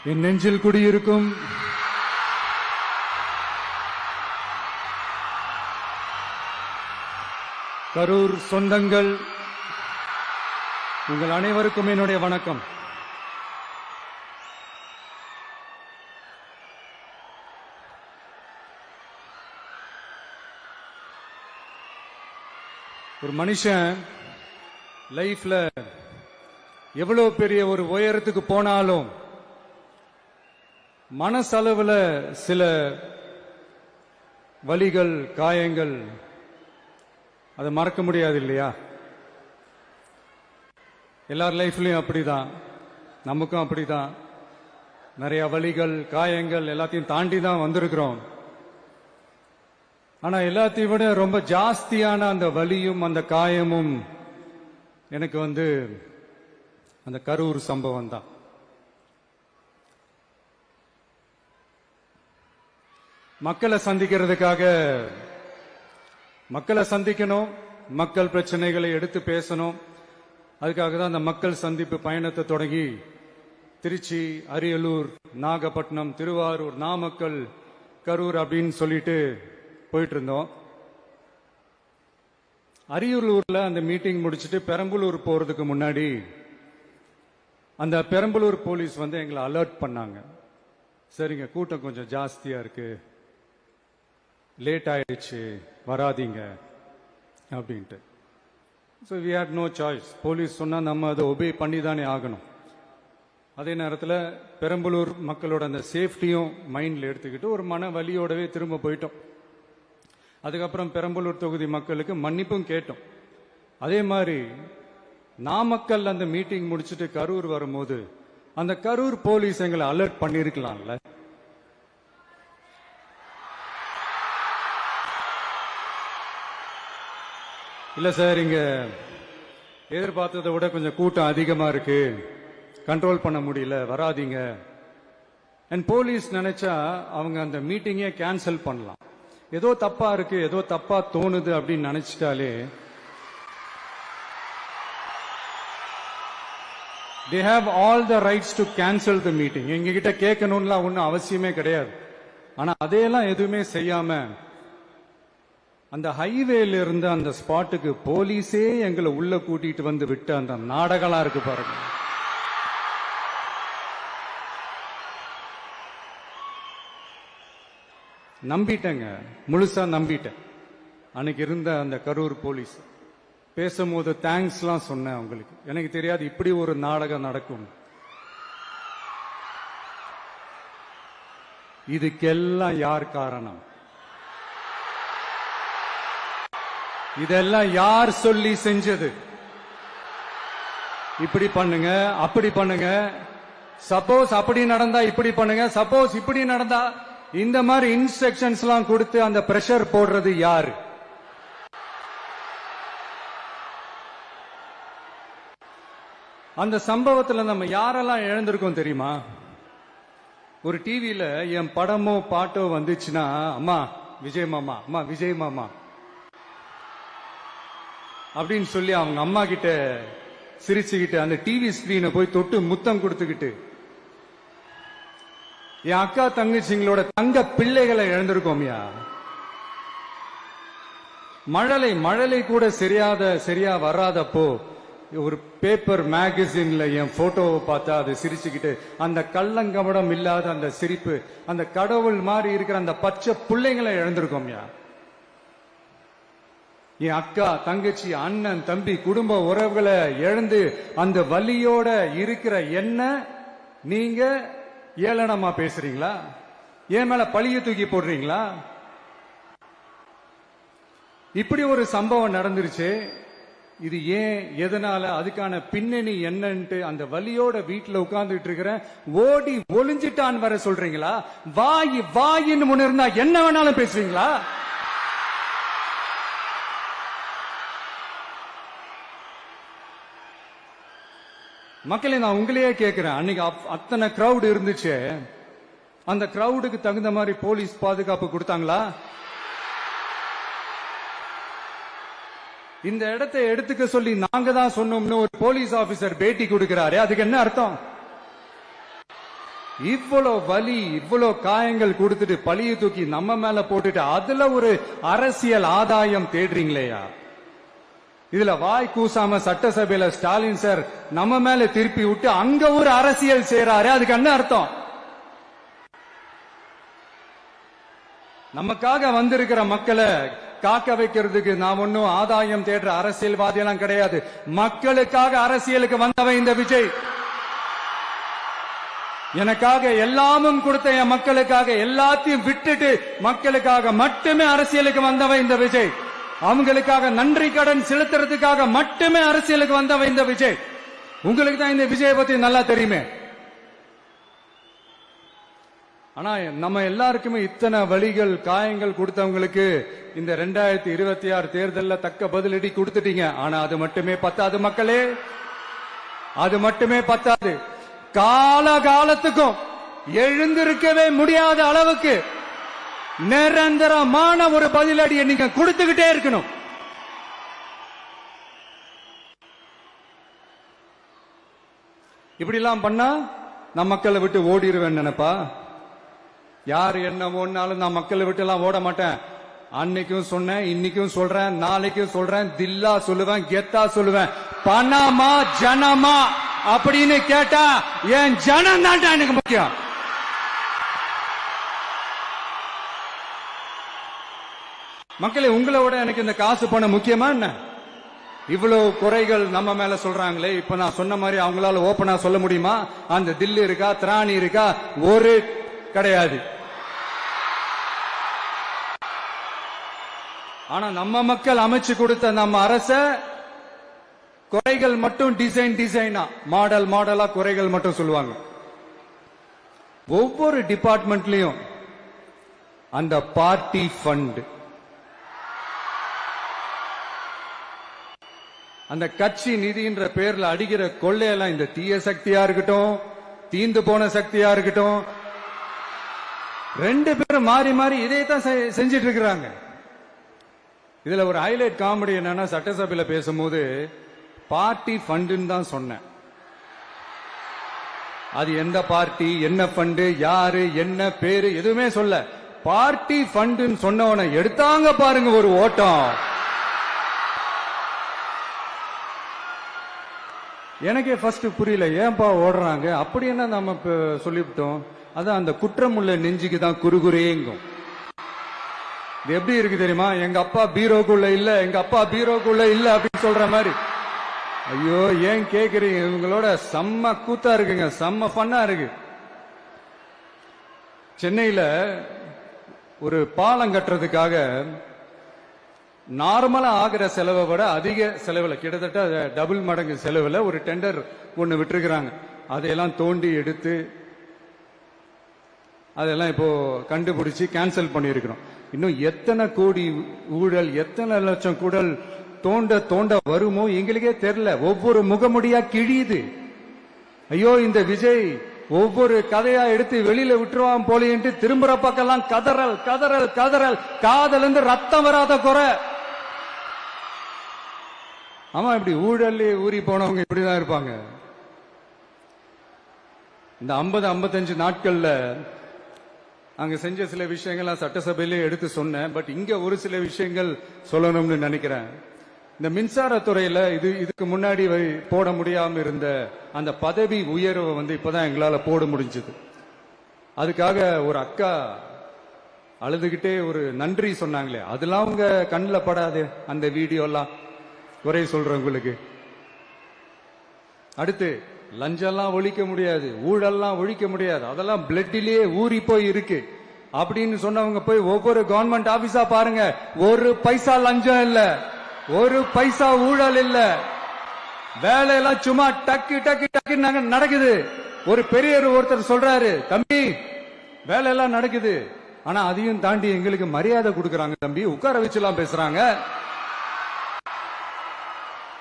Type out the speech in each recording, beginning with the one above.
என் நெஞ்சில் குடியிருக்கும் கரூர் சொந்தங்கள், உங்கள் அனைவருக்கும் என்னுடைய வணக்கம். ஒரு மனுஷன் லைஃப்ல எவ்வளவு பெரிய ஒரு உயரத்துக்கு போனாலும் மனசளவுல சில வலிகள், காயங்கள், அதை மறக்க முடியாது இல்லையா? எல்லார் லைஃப்லயும் அப்படிதான், நமக்கும் அப்படிதான். நிறைய வலிகள், காயங்கள் எல்லாத்தையும் தாண்டி தான் வந்திருக்கிறோம். ஆனா எல்லாத்தையும் விட ரொம்ப ஜாஸ்தியான அந்த வலியும் அந்த காயமும் எனக்கு அந்த கரூர் சம்பவம் தான். மக்களை சந்திக்கிறதுக்காக மக்களை சந்திக்கணும், மக்கள் பிரச்சனைகளை எடுத்து பேசணும். அதுக்காக தான் அந்த மக்கள் சந்திப்பு பயணத்தை தொடங்கி திருச்சி, அரியலூர், நாகப்பட்டினம், திருவாரூர், நாமக்கல், கரூர் அப்படின்னு சொல்லிட்டு போயிட்டு இருந்தோம். அரியலூர்ல அந்த மீட்டிங் முடிச்சுட்டு பெரம்பலூர் போறதுக்கு முன்னாடி அந்த பெரம்பலூர் போலீஸ் எங்களை அலர்ட் பண்ணாங்க. சரிங்க, கூட்டம் கொஞ்சம் ஜாஸ்தியா இருக்கு, லேட் ஆயிடுச்சு, வராதீங்க அப்படின்ட்டு. So we had no choice. Police சொன்னா நம்ம அதை ஒபே பண்ணி தானே ஆகணும். அதே நேரத்தில் பெரம்பலூர் மக்களோட அந்த சேஃப்டியும் மைண்ட்ல எடுத்துக்கிட்டு ஒரு மன வலியோடவே திரும்ப போயிட்டோம். அதுக்கப்புறம் பெரம்பலூர் தொகுதி மக்களுக்கு மன்னிப்பும் கேட்டோம். அதே மாதிரி நாமக்கல் அந்த மீட்டிங் முடிச்சுட்டு கரூர் வரும்போது அந்த கரூர் போலீஸ் எங்களை அலர்ட் பண்ணிருக்கலாம்ல. இல்ல சார், இங்க எதிர்பார்த்ததை விட கொஞ்சம் கூட்டம் அதிகமா இருக்கு, கண்ட்ரோல் பண்ண முடியல, வராதீங்க. அண்ட் போலீஸ் நினைச்சா அவங்க அந்த மீட்டிங்கே கேன்சல் பண்ணலாம். ஏதோ தப்பா இருக்கு, ஏதோ தப்பா தோணுது அப்படின்னு நினைச்சிட்டாலே they have all the rights to cancel the meeting. எங்க கிட்ட கேட்கணும்லாம் ஒன்றும் அவசியமே கிடையாது. ஆனா அதையெல்லாம் எதுவுமே செய்யாம அந்த ஹைவேல இருந்து அந்த ஸ்பாட்டுக்கு போலீஸே எங்களை உள்ள கூட்டிட்டு வந்து விட்டு அந்த நாடகம்லாம் இருக்கு பாருங்க. நம்பிட்டேங்க, முழுசா நம்பிட்டேன். அன்னைக்கு இருந்த அந்த கரூர் போலீஸ் பேசும்போது தேங்க்ஸ்லாம் சொன்னேன் அவங்களுக்கு. எனக்கு தெரியாது இப்படி ஒரு நாடகம் நடக்கும். இதுக்கெல்லாம் யார் காரணம்? இதெல்லாம் யார் சொல்லி செஞ்சது? இப்படி பண்ணுங்க, அப்படி பண்ணுங்க, சப்போஸ் அப்படி நடந்தா இப்படி பண்ணுங்க, சப்போஸ் இப்படி நடந்தா இந்த மாதிரி இன்ஸ்ட்ரக்ஷன்ஸ் எல்லாம் கொடுத்து அந்த பிரஷர் போடுறது யாரு? அந்த சம்பவத்துல நம்ம யாரெல்லாம் இழந்திருக்கோம் தெரியுமா? ஒரு டிவியில என் படமோ பாட்டோ வந்துச்சுன்னா, அம்மா விஜய் மாமா, அம்மா விஜய் மாமா அப்படின்னு சொல்லி அவங்க அம்மா கிட்ட சிரிச்சுக்கிட்டு அந்த டிவி ஸ்கிரீனை போய் தொட்டு முத்தம் கொடுத்துக்கிட்டு என் அக்கா தங்கச்சிங்களோட தங்க பிள்ளைகளை இழந்திருக்கோம்யா. மழலை கூட சரியா வராதப்போ ஒரு பேப்பர் மேகசின்ல என் போட்டோவை பார்த்தா அது சிரிச்சுக்கிட்டு அந்த கள்ளங்கபடம் இல்லாத அந்த சிரிப்பு, அந்த கடவுள் மாதிரி இருக்கிற அந்த பச்சை பிள்ளைங்களை இழந்திருக்கோம்யா. என் அக்கா, தங்கச்சி, அண்ணன், தம்பி, குடும்ப உறவுகளை இழந்து அந்த வலியோட இருக்கிற என்ன நீங்க ஏளனமா பேசுறீங்களா? என் மேல பழிய தூக்கி போடுறீங்களா? இப்படி ஒரு சம்பவம் நடந்துருச்சு. இது ஏன், எதனால, அதுக்கான பின்னணி என்னன்ட்டு அந்த வலியோட வீட்டுல உட்கார்ந்துட்டு இருக்கிற ஓடி ஒளிஞ்சிட்டான் வர சொல்றீங்களா? வாயின்னு முன்ன இருந்தா என்ன வேணாலும் பேசுறீங்களா? மக்களே, நான் உங்களையே கேட்கிறேன். அன்னைக்கு அத்தனை கிரௌட் இருந்துச்சு, அந்த கிரௌடுக்கு தகுந்த மாதிரி போலீஸ் பாதுகாப்பு கொடுத்தாங்களா? இந்த இடத்தை எடுத்துக்க சொல்லி நாங்க தான் சொன்னோம்னு ஒரு போலீஸ் ஆபீசர் பேட்டி கொடுக்கிறாரு. அதுக்கு என்ன அர்த்தம்? இவ்வளவு வலி, இவ்வளவு காயங்கள் கொடுத்துட்டு பழிய தூக்கி நம்ம மேல போட்டுட்டு அதுல ஒரு அரசியல் ஆதாயம் தேடுறீங்களேயா? இதுல வாய் கூசாம சட்டசபையில ஸ்டாலின் சார் நம்ம மேல திருப்பி விட்டு அங்க ஒரு அரசியல் செய்யறாரு. அதுக்கு என்ன அர்த்தம்? நமக்காக வந்திருக்கிற மக்களை காக்க வைக்கிறதுக்கு நான் ஒன்னும் ஆதாயம் தேடுற அரசியல்வாதி எல்லாம் கிடையாது. மக்களுக்காக அரசியலுக்கு வந்தவன் இந்த விஜய். எனக்காக எல்லாமும் கொடுத்த என் மக்களுக்காக எல்லாத்தையும் விட்டுட்டு மக்களுக்காக மட்டுமே அரசியலுக்கு வந்தவன் இந்த விஜய். அவங்களுக்காக நன்றி கடன் செலுத்துறதுக்காக மட்டுமே அரசியலுக்கு வந்தவன் இந்த விஜய். உங்களுக்கு தான் இந்த விஜய் பத்தி நல்லா தெரியுமே. ஆனா நம்ம எல்லாருக்குமே இத்தனை வலிகள் காயங்கள் கொடுத்தவங்களுக்கு இந்த 2026 தேர்தலில் தக்க பதிலடி கொடுத்துட்டீங்க. ஆனா அது மட்டுமே பத்தாது மக்களே, அது மட்டுமே பத்தாது. காலகாலத்துக்கும் எழுந்திருக்கவே முடியாத அளவுக்கு நிரந்தரமான ஒரு பதிலடியை நீங்க கொடுத்துக்கிட்டே இருக்கணும். இப்படி எல்லாம் பண்ணா நான் மக்களை விட்டு ஓடிடுவேன் நினைப்பா? யாரு என்ன ஓடினாலும் நான் மக்களை விட்டு எல்லாம் ஓட மாட்டேன். அன்னைக்கும் சொன்னேன், இன்னைக்கும் சொல்றேன், நாளைக்கும் சொல்றேன், தில்லா சொல்லுவேன், கெத்தா சொல்லுவேன். பணமா ஜனமா அப்படின்னு கேட்டா என் ஜனம் தான் எனக்கு முக்கியம். மக்களே, உங்களை விட எனக்கு இந்த காசு பணம் முக்கியமா என்ன? இவ்வளவு குறைகள் நம்ம மேல சொல்றாங்களே, இப்ப நான் சொன்ன மாதிரி அவங்களால ஓபனா சொல்ல முடியுமா? அந்த தில்லு இருக்கா, திராணி இருக்கா? ஒரு கிடையாது. ஆனா நம்ம மக்கள் அமைச்சு கொடுத்த நம்ம அரச குறைகள் மட்டும் டிசைனா மாடல் மாடலா குறைகள் மட்டும் சொல்லுவாங்க. ஒவ்வொரு டிபார்ட்மெண்ட்லயும் அந்த பார்ட்டி ஃபண்ட், அந்த கட்சி நிதின்ற பேர்ல அடிக்கிற கொள்ளையெல்லாம் இந்த தீய சக்தியா இருக்கட்டும், தீந்து போன சக்தியா இருக்கட்டும், ரெண்டு பேரும் மாறி மாறி இதே தான் செஞ்சிட்டு இருக்கிறாங்க. இதுல ஒரு ஹைலைட் காமெடி என்னன்னா, சட்டசபையில பேசும்போது பார்ட்டி ஃபண்டுன்னு தான் சொன்னேன். அது எந்த பார்ட்டி, என்ன ஃபண்டு, யாரு, என்ன பேரு எதுவுமே சொல்ல. பார்ட்டி ஃபண்டுன்னு சொன்னவனை எடுத்தாங்க பாருங்க ஒரு ஓட்டம். எனக்கே ஃபர்ஸ்ட் புரியல, ஏன்பா ஓடுறாங்க? அப்படி என்ன நம்ம சொல்லிவிட்டோம்? அதான் அந்த குற்றம் உள்ள நெஞ்சுக்கு தான் குறுகுறேங்கும். இது எப்படி இருக்கு தெரியுமா? எங்க அப்பா பீரோக்குள்ள இல்ல, எங்க அப்பா பீரோக்குள்ள இல்ல அப்படின்னு சொல்ற மாதிரி. ஐயோ, ஏன் கேக்குறீங்க? இவங்களோட செம்ம கூத்தா இருக்குங்க, செம்ம ஃபன்னா இருக்கு. சென்னையில ஒரு பாலம் கட்டுறதுக்காக நார்மலா ஆகிற செலவை விட அதிக செலவுல, கிட்டத்தட்ட டபுள் மடங்கு செலவுல ஒரு டெண்டர் ஒன்னு விட்டுருக்கிறாங்க. அதையெல்லாம் தோண்டி எடுத்து அதெல்லாம் இப்போ கண்டுபிடிச்சு கேன்சல் பண்ணிருக்கிறோம். இன்னும் எத்தனை கோடி ஊழல், எத்தனை லட்சம் கூடல் தோண்ட தோண்ட வருமோ எங்களுக்கே தெரியல. ஒவ்வொரு முகமுடியா கிழியுது. ஐயோ, இந்த விஜய் ஒவ்வொரு கதையா எடுத்து வெளியில விட்டுருவான் போலேன்ட்டு திரும்புற பக்கம்லாம் கதறல் கதறல் கதறல். காதல் இருந்து ரத்தம் வராத குறை. ஆமா, இப்படி ஊழல் ஊறி போனவங்க இப்படிதான் இருப்பாங்க. இந்த 50-55 நாட்கள்ல அங்க செஞ்ச சில விஷயங்கள் சட்டசபையிலே எடுத்து சொன்னேன். பட் இங்க ஒரு சில விஷயங்கள் சொல்லணும்னு நினைக்கிறேன். இந்த மின்சாரத்துறையில இதுக்கு முன்னாடி போட முடியாம இருந்த அந்த பதவி உயர்வை இப்பதான் எங்களால போட முடிஞ்சது. அதுக்காக ஒரு அக்கா அழுதுகிட்டே ஒரு நன்றி சொன்னாங்களே, அதெல்லாம் உங்க கண்ணில் படாது அந்த வீடியோ எல்லாம் குறை சொல்றவங்களுக்கு. அடுத்து லஞ்சம்லாம் ஒழிக்க முடியாது, ஊழல்லாம் ஒழிக்க முடியாது, அதெல்லாம் பிளட்டிலேயே ஊறி போய் இருக்கு அப்படின்னு சொன்னவங்க போய் ஒவ்வொரு கவர்மெண்ட் ஆபீஸா பாருங்க. ஒரு பைசா லஞ்சம் இல்ல, ஒரு பைசா ஊழல் இல்ல. வேலையெல்லாம் சும்மா டக்கு டக்கு டக்கு நடக்குது. ஒரு பெரியவர் ஒருத்தர் சொல்றாரு, தம்பி வேலையெல்லாம் நடக்குது, ஆனா அதையும் தாண்டி எங்களுக்கு மரியாதை கொடுக்கறாங்க தம்பி, உட்கார வச்சுலாம் பேசுறாங்க.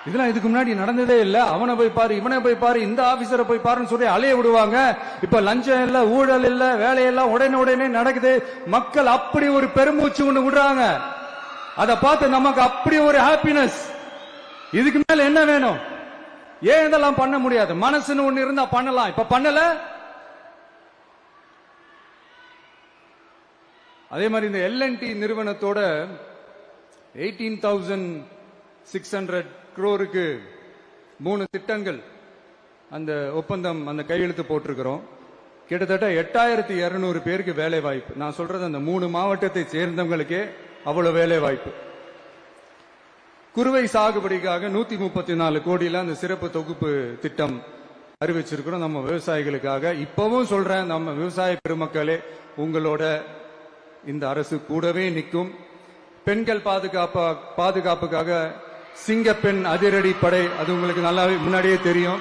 இதெல்லாம் இதுக்கு முன்னாடி நடந்ததே இல்ல. அவனை போய் பாரு, இவனை போய் பாரு, இந்த ஆபீசரை போய் பாருன்னு சொல்லி அலைய விடுவாங்க. இப்ப லஞ்சம் இல்ல, ஊழல் இல்ல, வேலையெல்லாம் உடனே நடக்குது. மக்கள் அப்படி ஒரு பெருமூச்சு ஒண்ணு விடுறாங்க. அதை பார்த்து நமக்கு அப்படி ஒரு ஹாப்பினஸ். இதுக்கு மேல என்ன வேணும்? ஏன் இதெல்லாம் பண்ண முடியாது? மனசுன்னு ஒண்ணு இருந்தா பண்ணலாம். இப்ப பண்ணல. அதே மாதிரி இந்த எல்என்டி நிறுவனத்தோட 18,600 crore-க்கு 3 திட்டங்கள் அந்த ஒப்பந்தம் அந்த கையெழுத்து போட்டிருக்கிறோம். கிட்டத்தட்ட 8,200 பேருக்கு வேலை வாய்ப்பு. நான் சொல்றது அந்த 3 மாவட்டத்தை சேர்ந்தவங்களுக்கே அவ்வளவு வேலை வாய்ப்பு. குறுவை சாகுபடிக்காக 134 கோடியில அந்த சிறப்பு தொகுப்பு திட்டம் அறிவிச்சிருக்கிறோம் நம்ம விவசாயிகளுக்காக. இப்பவும் சொல்றேன், நம்ம விவசாய பெருமக்களே, உங்களோட இந்த அரசு கூடவே நிற்கும். பெண்கள் பாதுகாப்புக்காக சிங்கப்பெண் அதிரடி படை, அது உங்களுக்கு நல்லாவே முன்னாடியே தெரியும்.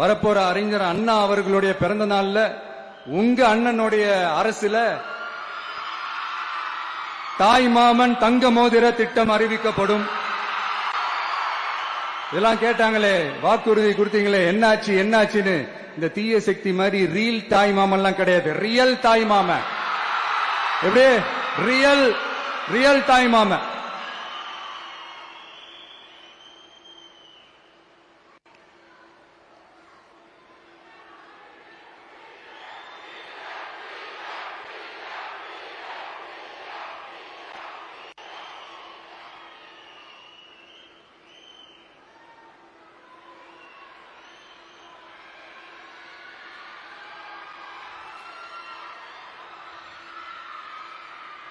வரப்போற அறிஞர் அண்ணா அவர்களுடைய பிறந்த நாள்ல உங்க அண்ணனுடைய அரசுல தாய் மாமன் தங்க மோதிர திட்டம் அறிவிக்கப்படும். இதெல்லாம் கேட்டாங்களே, வாக்குறுதி கொடுத்தீங்களே, என்னாச்சு என்னாச்சுன்னு. இந்த தீய சக்தி மாதிரி ரீல் தாய் மாமன்லாம் கிடையாது, ரியல் தாய் மாமன். எப்படி ரியல் தாய் மாமன்.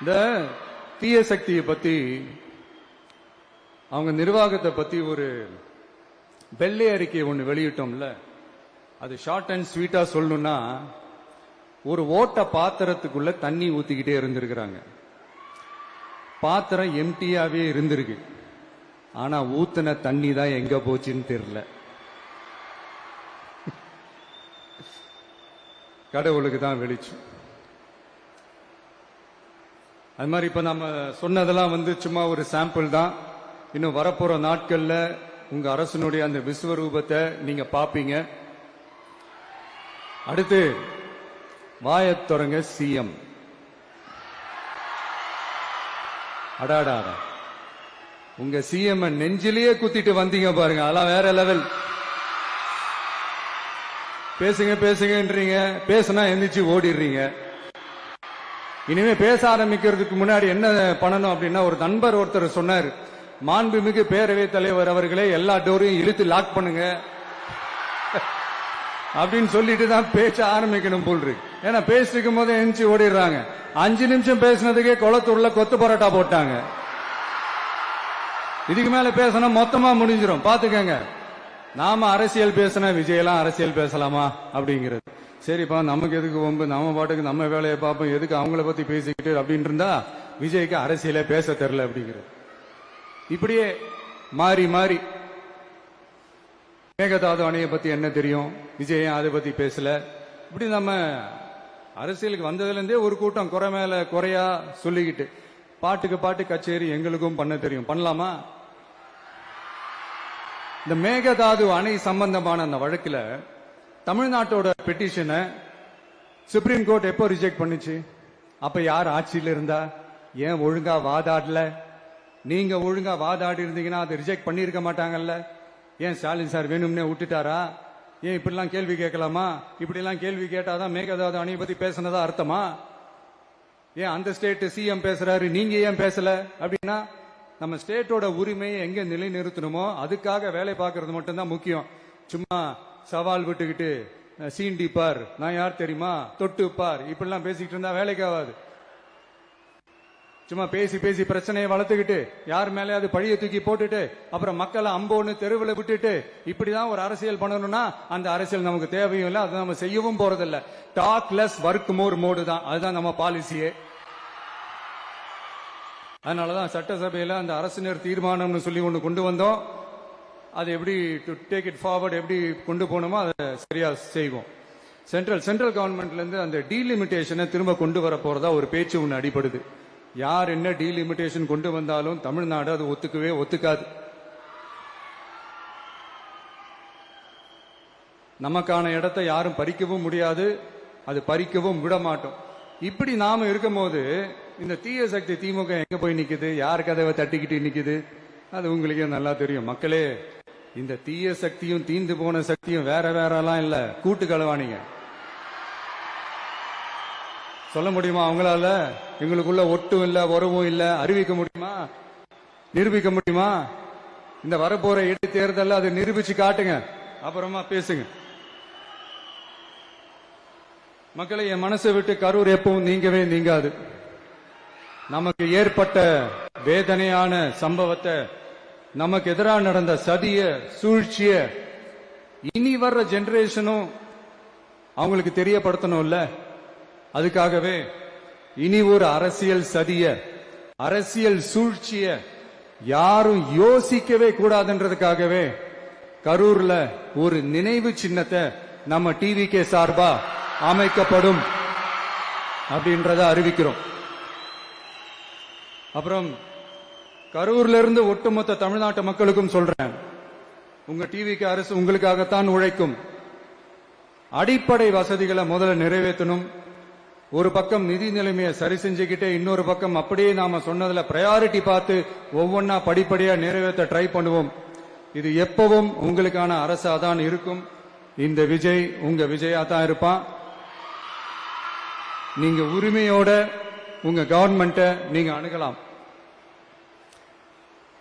இந்த தீய சக்தியை பத்தி, அவங்க நிர்வாகத்தை பத்தி ஒரு வெள்ளை அறிக்கை ஒன்று வெளியிட்டோம்ல, அது ஷார்ட் அண்ட் ஸ்வீட்டா சொல்லணும்னா, ஒரு ஓட்ட பாத்திரத்துக்குள்ள தண்ணி ஊத்திக்கிட்டே இருந்திருக்கிறாங்க. பாத்திரம் எம்டியாவே இருந்திருக்கு, ஆனா ஊத்தின தண்ணி தான் எங்க போச்சுன்னு தெரியல. கடவுளுக்கு தான் வெளிச்சம். அது மாதிரி இப்ப நம்ம சொன்னதெல்லாம் சும்மா ஒரு சாம்பிள் தான். இன்னும் வரப்போற நாட்கள்ல உங்க அரசனுடைய அந்த விஸ்வரூபத்தை நீங்க பாப்பீங்க. அடுத்து வாயத் தொடங்க சிஎம். அடாடா, உங்க சிஎம் நெஞ்சிலேயே குத்திட்டு வந்தீங்க பாருங்க, அதெல்லாம் வேற லெவல். பேசுங்க பேசுங்கன்றீங்க, பேசுனா எந்திரிச்சு ஓடிடுறீங்க. இனிமே பேச ஆரம்பிக்கிறதுக்கு முன்னாடி என்ன பண்ணணும் அப்படின்னா, ஒரு நண்பர் ஒருத்தர் சொன்னார், மாண்புமிகு பேரவைத் தலைவர் அவர்களே எல்லா டோரையும் இழுத்து லாக் பண்ணுங்க அப்படின்னு சொல்லிட்டு தான் பேச்ச ஆரம்பிக்கணும் போல் இருக்கு. ஏன்னா பேசிட்டு இருக்கும் போது எந்திரிச்சு ஓடிடுறாங்க. 5 நிமிஷம் பேசினதுக்கே குளத்தூர்ல கொத்து பரோட்டா போட்டாங்க. இதுக்கு மேல பேசினா மொத்தமா முடிஞ்சிடும், பாத்துக்கங்க. நாம அரசியல் பேசினா விஜயெல்லாம் அரசியல் பேசலாமா அப்படிங்கிறது. சரிப்பா, நமக்கு எதுக்கு வம்பு, நம்ம பாட்டுக்கு நம்ம வேலையை பார்ப்போம், எதுக்கு அவங்கள பத்தி பேசிக்கிட்டு அப்படின்னு இருந்தா விஜய்க்கு அரசியலே பேச தெரியல அப்படிங்கிறது. இப்படியே மாறி மாறி மேகதாது அணையை பத்தி என்ன தெரியும், விஜய் அதை பத்தி பேசல. இப்படி நம்ம அரசியலுக்கு வந்ததுல இருந்தே ஒரு கூட்டம் குறை மேல குறையா சொல்லிக்கிட்டு, பாட்டுக்கு பாட்டு கச்சேரி எங்களுக்கும் பண்ண தெரியும், பண்ணலாமா? இந்த மேகதாது அணை சம்பந்தமான அந்த வழக்குல தமிழ்நாட்டோட பெட்டிஷனை சுப்ரீம் கோர்ட் எப்போ ரிஜெக்ட் பண்ணுச்சு? அப்ப யார் ஆட்சியில் இருந்தா? ஏன் ஒழுங்கா வாதாடல? நீங்க ஒழுங்கா வாதாடி இருந்தீங்கன்னா அதை ரிஜெக்ட் பண்ணிருக்க மாட்டாங்கல்ல. ஏன் ஸ்டாலின் சார் வேணும்னே விட்டுட்டாரா? ஏன் இப்படிலாம் கேள்வி கேட்கலாமா? இப்படி எல்லாம் கேள்வி கேட்டாதான் மேகதாது அணையை பத்தி பேசினதா அர்த்தமா? ஏன் அந்த ஸ்டேட் சிஎம் பேசுறாரு, நீங்க ஏன் பேசல? அப்படின்னா நம்ம ஸ்டேட்டோட உரிமையை எங்க நிலைநிறுத்தணுமோ அதுக்காக வேலை பார்க்கறது மட்டும்தான் முக்கியம். சும்மா சவால் விட்டுக்கிட்டு சீண்டி பார், நான் யார் தெரியுமா, தொட்டு பார், இப்படிலாம் பேசிக்கிட்டு இருந்தா வேலைக்கு ஆகாது. சும்மா பேசி பேசி பிரச்சனையை வளர்த்துக்கிட்டு யார் மேலே அது பழிய தூக்கி போட்டுட்டு அப்புறம் மக்களை அம்போன்னு தெருவில் விட்டுட்டு இப்படிதான் ஒரு அரசியல் பண்ணணும்னா அந்த அரசியல் நமக்கு தேவையும் இல்லை, அதை நம்ம செய்யவும் போறதில்லை. Talk less work more mode தான், அதுதான் நம்ம பாலிசியே. அதனாலதான் சட்டசபையில அந்த அரசினர் தீர்மானம்னு சொல்லி ஒன்று கொண்டு வந்தோம். அது எப்படி டு டேக் இட் ஃபார்வர்ட், எப்படி கொண்டு போகணுமோ அதை சரியா செய்வோம். சென்ட்ரல் கவர்மெண்ட்ல இருந்து அந்த டீலிமிட்டேஷனை திரும்ப கொண்டு வர போறதா ஒரு பேச்சு ஒன்று அடிபடுது. யார் என்ன டீலிமிட்டேஷன் கொண்டு வந்தாலும் தமிழ்நாடு அது ஒத்துக்காது. நமக்கான இடத்தை யாரும் பறிக்கவும் முடியாது, அது பறிக்கவும் விட மாட்டோம். இப்படி நாம இருக்கும் போது இந்த தீய சக்தி திமுக எங்க போய் நிக்குது, யார் கதவை தட்டிக்கிட்டு நிக்குது, அது உங்களுக்கே நல்லா தெரியும். மக்களே, இந்த தீய சக்தியும் தீந்து போன சக்தியும் வேற வேறலாம் இல்ல, கூட்டு களவாணிங்க. சொல்ல முடியுமா அவங்களால? எங்களுக்குள்ள ஒட்டும் இல்ல, உறவும் இல்ல, அறிவிக்க முடியுமா? நிரூபிக்க முடியுமா? இந்த வரப்போற இடைத்தேர்தல் அதை நிரூபிச்சு காட்டுங்க, அப்புறமா பேசுங்க. மக்களை, என் மனசை விட்டு கரூர் எப்பவும் நீங்கவே நீங்காது. நமக்கு ஏற்பட்ட வேதனையான சம்பவத்தை, நமக்கு எதிராக நடந்த சதிய சூழ்ச்சிய இனி வர்ற ஜெனரேஷனும் அவங்களுக்கு தெரியப்படுத்தணும்ல. அதுக்காகவே இனி ஒரு அரசியல் சதிய, அரசியல் சூழ்ச்சிய யாரும் யோசிக்கவே கூடாதுன்றதுக்காகவே கரூர்ல ஒரு நினைவு சின்னத்தை நம்ம டிவிகே சார்பா அமைக்கப்படும் அப்படின்றத அறிவிக்கிறோம். அப்புறம் கரூர்ல இருந்து ஒட்டுமொத்த தமிழ்நாட்டு மக்களுக்கும் சொல்றேன், உங்க டிவிகே அரசு உங்களுக்காகத்தான் உழைக்கும். அடிப்படை வசதிகளை முதல்ல நிறைவேற்றணும். ஒரு பக்கம் நிதி நிலைமையை சரி செஞ்சுக்கிட்டே, இன்னொரு பக்கம் அப்படியே நாம சொன்னதுல பிரையாரிட்டி பார்த்து ஒவ்வொன்னா படிப்படியா நிறைவேற்ற ட்ரை பண்ணுவோம். இது எப்பவும் உங்களுக்கான அரசா தான் இருக்கும். இந்த விஜய் உங்க விஜயா தான் இருப்பான். நீங்க உரிமையோட உங்க கவர்மெண்ட்டை நீங்க அணுகலாம்.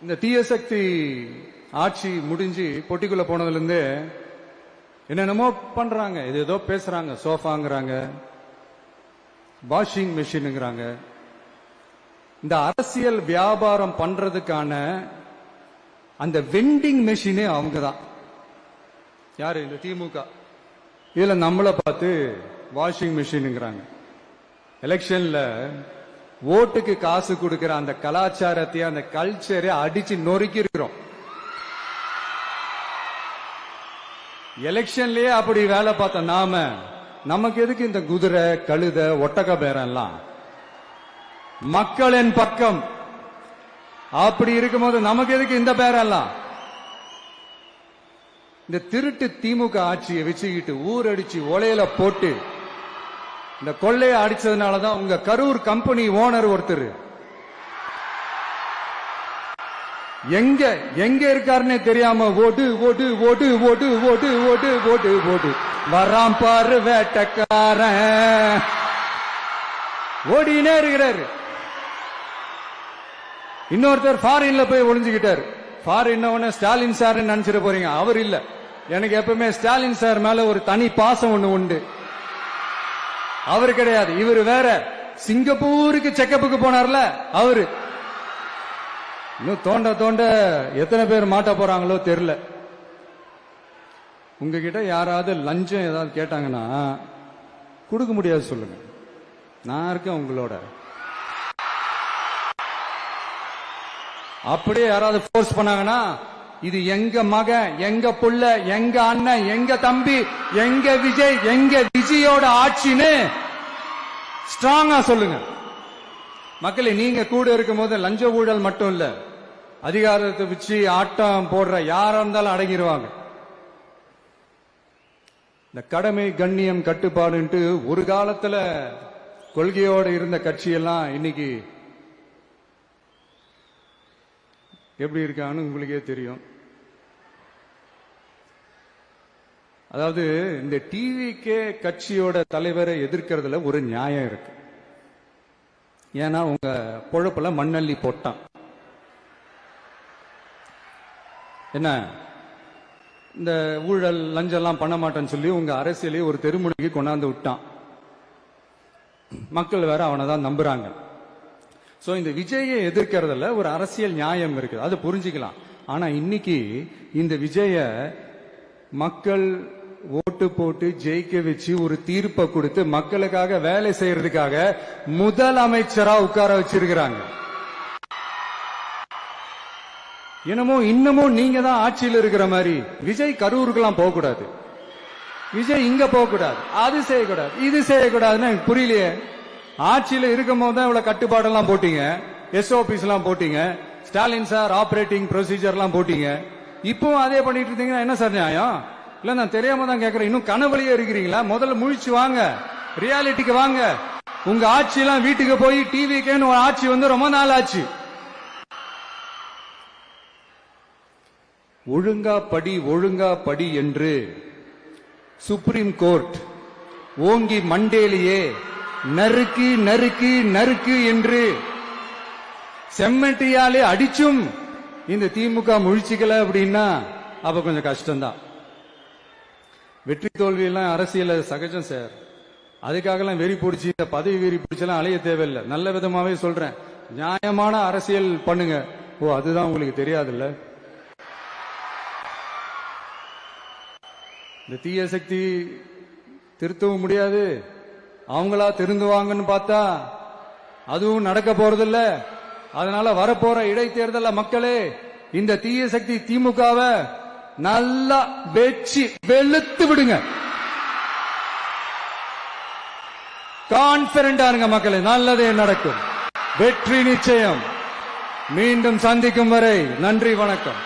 இந்த தீய சக்தி ஆட்சி முடிஞ்சு பொட்டிக்குள்ள போனதுல இருந்து என்னென்னமோ பண்றாங்க, ஏதோ பேசுறாங்க. சோஃபாங்கிறாங்க, வாஷிங் மெஷினுங்கிறாங்க. இந்த அரசியல் வியாபாரம் பண்றதுக்கான அந்த வெண்டிங் மெஷினே அவங்க தான். யாரு? இந்த திமுக. இதுல நம்மள பார்த்து வாஷிங் மெஷினுங்கிறாங்க. எலெக்ஷன்ல ஓட்டுக்கு காசு கொடுக்கிற அந்த கலாச்சாரத்தையும் அந்த கல்ச்சரை அடிச்சு நொறுக்கி இருக்கிறோம். எலெக்ஷன்லயே அப்படி வேலை பார்த்த நாம, நமக்கு எதுக்கு இந்த குதிரை, கழுத, ஒட்டக பேரம் எல்லாம்? மக்களின் பக்கம் அப்படி இருக்கும்போது நமக்கு எதுக்கு இந்த பேரம் எல்லாம்? இந்த திருட்டு திமுக ஆட்சியை வச்சுக்கிட்டு ஊரடிச்சு ஒலையில போட்டு இந்த கொள்ளையை அடிச்சதுனாலதான் உங்க கரூர் கம்பெனி ஓனர் ஒருத்தர் எங்க எங்க இருக்காருன்னே தெரியாம ஓடு ஓடு ஓடு ஓடு ஓடு ஓடு ஓடு ஓடு வராம் பாரு வேட்டக்காரன் ஓடினே இருக்கிறாரு. இன்னொருத்தர் ஃபாரின்ல போய் ஒளிஞ்சுக்கிட்டாரு. ஃபாரின் ஸ்டாலின் சார் நினைச்சிட போறீங்க, அவர் இல்ல. எனக்கு எப்பவுமே ஸ்டாலின் சார் மேல ஒரு தனி பாசம் ஒண்ணு உண்டு. அவர் கிடையாது, இவர் வேற. சிங்கப்பூருக்கு செக்கப்புக்கு போனார்ல அவரு. இன்னும் தோண்ட தோண்ட எத்தனை பேர் மாட்ட போறாங்களோ தெரியல. உங்ககிட்ட யாராவது லஞ்சம் ஏதாவது கேட்டாங்கன்னா கொடுக்க முடியாது சொல்லுங்க, நான் இருக்கேன் உங்களோட. அப்படியே யாராவது போர்ஸ் பண்ணாங்கன்னா, இது எங்க மகன், எங்க புள்ள, எங்க அண்ணன், எங்க தம்பி, எங்க விஜய், எங்க விஜயோட ஆட்சின்னு ஸ்ட்ராங்கா சொல்லுங்க. மக்களை, நீங்க கூட இருக்கும் போது லஞ்ச ஊழல் மட்டும் இல்ல, அதிகாரத்தை வச்சு ஆட்டம் போடுற யாரா இருந்தாலும் அடங்கிடுவாங்க. இந்த கடமை, கண்ணியம், கட்டுப்பாடுன்ட்டு ஒரு காலத்துல கொள்கையோடு இருந்த கட்சியெல்லாம் இன்னைக்கு எப்படி இருக்கான்னு உங்களுக்கே தெரியும். அதாவது இந்த டிவிகே கட்சியோட தலைவரை எதிர்க்கிறதுல ஒரு நியாயம் இருக்கு. ஏன்னா உங்க பொழப்புல மண்ணள்ளி போட்டான். என்ன, இந்த ஊழல் லஞ்சம்லாம் பண்ண மாட்டேன்னு சொல்லி உங்க அரசியலையே ஒரு தெருமுனைக்கு கொண்டாந்து விட்டான். மக்கள் வேற அவனை தான் நம்புறாங்க. சோ இந்த விஜயை எதிர்க்கிறதுல ஒரு அரசியல் நியாயம் இருக்குது, அது புரிஞ்சுக்கலாம். ஆனா இன்னைக்கு இந்த விஜய மக்கள் ஓட்டு போட்டு ஜெயிக்க வச்சு ஒரு தீர்ப்பை கொடுத்து மக்களுக்காக வேலை செய்யறதுக்காக முதலமைச்சரா உட்கார வச்சிருக்கிறாங்க. என்னமோ இன்னமும் நீங்க தான் ஆட்சியில் இருக்கிற மாதிரி. விஜய் கரூருக்கெல்லாம் போக கூடாது, விஜய் இங்க போக கூடாது, அது செய்யக்கூடாது, இது செய்யக்கூடாதுன்னு எனக்கு புரியலையே. ஆட்சியில இருக்கும் போது தான் இவ்வளவு கட்டுப்பாடெல்லாம் போட்டீங்க, எஸ்ஓபிஸ் எல்லாம் போட்டீங்க, ஸ்டாலின் சார் ஆபரேட்டிங் ப்ரொசீஜர் எல்லாம் போட்டீங்க. இப்பவும் அதே பண்ணிட்டு இருந்தீங்கன்னா என்ன சார் நியாயம்? இல்ல, நான் தெரியாம தான் கேட்கிறேன். இன்னும் கனவுலயே இருக்கிறீங்களா? முதல்ல முழிச்சு வாங்க, ரியாலிட்டிக்கு வாங்க. உங்க ஆட்சி எல்லாம் வீட்டுக்கு போய் டிவிக்கேன்னு ஒரு ஆட்சி வந்து ரொம்ப நாள் ஆச்சு. ஒழுங்கா படி, ஒழுங்கா படி என்று சுப்ரீம் கோர்ட் ஓங்கி மண்டேலியே நறுக்கு நறுக்கு நறுக்கு என்று செம்மட்டியாலே அடிச்சும் இந்த திமுக முழிச்சுக்கல அப்படின்னா அப்ப கொஞ்சம் கஷ்டம்தான். வெற்றி தோல்வி எல்லாம் அரசியல் சகஜம் சார். அதுக்காகலாம் வெறி பிடிச்சி பதவி வெறி பிடிச்செல்லாம் அலைய தேவையில்லை. நல்ல விதமாவே சொல்றேன், நியாயமான அரசியல் பண்ணுங்க. ஓ, அதுதான் உங்களுக்கு தெரியாதுல்ல. இந்த தீய சக்தி திருத்தவும் முடியாது, அவங்களா திருந்துவாங்கன்னு பார்த்தா அதுவும் நடக்க போறதில்ல. அதனால வரப்போற இடைத்தேர்தல மக்களே, இந்த தீய சக்தி திமுகவை நல்லா வெச்சு வெளுத்து விடுங்க. கான்பிடண்டா இருங்க மக்களே, நல்லதே நடக்கும், வெற்றி நிச்சயம். மீண்டும் சந்திக்கும் வரை நன்றி, வணக்கம்.